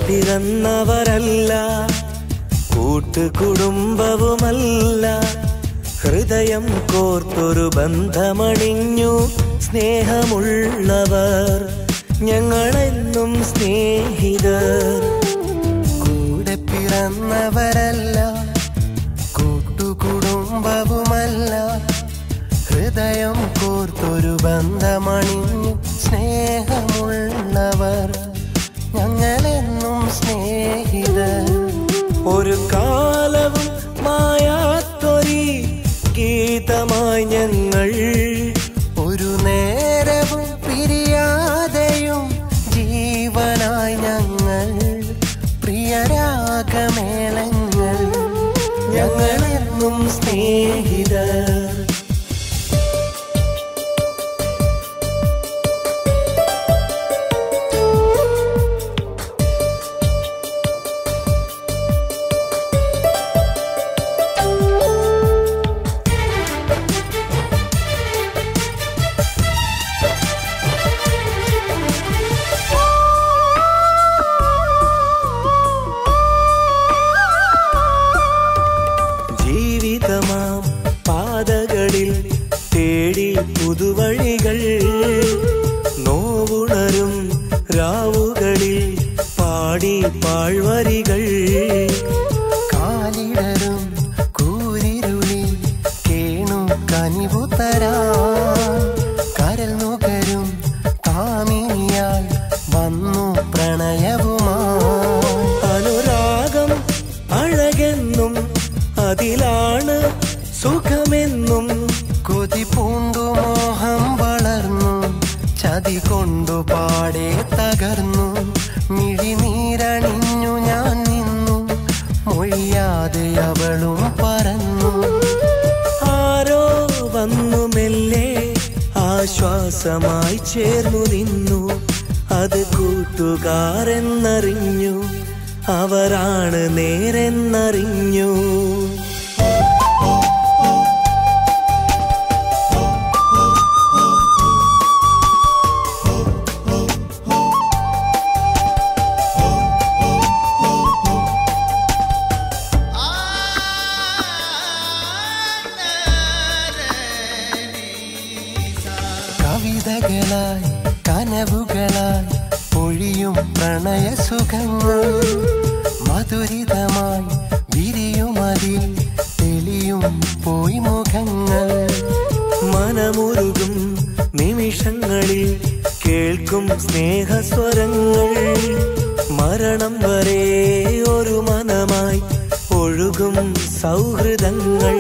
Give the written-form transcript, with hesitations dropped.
പിറന്നവരല്ല, കൂട്ടുകുടുംബവുമല്ല, ഹൃദയം കോർത്തൊരു ബന്ധമണിഞ്ഞു സ്നേഹമുള്ളവർ, ഞങ്ങളെന്നും സ്നേഹിതർ. കൂടെ പിറന്നവരല്ല, കൂട്ടുകുടുംബവുമല്ല, ഹൃദയം കോർത്തൊരു ബന്ധമണിഞ്ഞു സ്നേഹമുള്ളവർ, ഞങ്ങളെന്നും സ്നേഹിതർ. ഒരു കാലവും മായാത്തൊരി ഗീതമായി ഞങ്ങൾ, ഒരു നേരവും പിരിയാതെയും ജീവനായി ഞങ്ങൾ, പ്രിയരാഗമേളങ്ങൾ, ഞങ്ങളെന്നും സ്നേഹിതർ. പാതകളിൽ തേടി പുതുവഴികൾ, നോവുണരും രാവുകളിൽ പാടി പാഴ്വരികൾ, കാലിടരും കൂരിരുളിൽ കേണു കനിവുതരാ, കരൽ നുകരും കാമിനിയായി വന്നു പ്രണയവുമായി. അനുരാഗം അഴകെന്നും അതിലാണ് സുഖമെന്നും, കൊതി പൂണ്ടു മോഹം വളർന്നു, ചതി കൊണ്ടു പാടെ തകർന്നു, മിഴിനീരണിഞ്ഞു ഞാൻ നിന്നു, മൊഴിയാതെ അവളും പറന്നു. ആരോ വന്നു മെല്ലെ ആശ്വാസമായി ചേർന്നു നിന്നു, അത് കൂട്ടുകാരെന്നറിഞ്ഞു, അവരാണ് നേരെന്നറിഞ്ഞു. കവിതകളായി കനവുകളായി പൊഴിയും പ്രണയസുഖങ്ങൾ, മധുരിതമായി വിരിയുമതിൽ തെളിയും പോയി മുഖങ്ങൾ. മനമുരുകും നിമിഷങ്ങളിൽ കേൾക്കും സ്നേഹസ്വരങ്ങൾ, മരണം വരെ ഒരു മനമായി ഒഴുകും സൗഹൃദങ്ങൾ.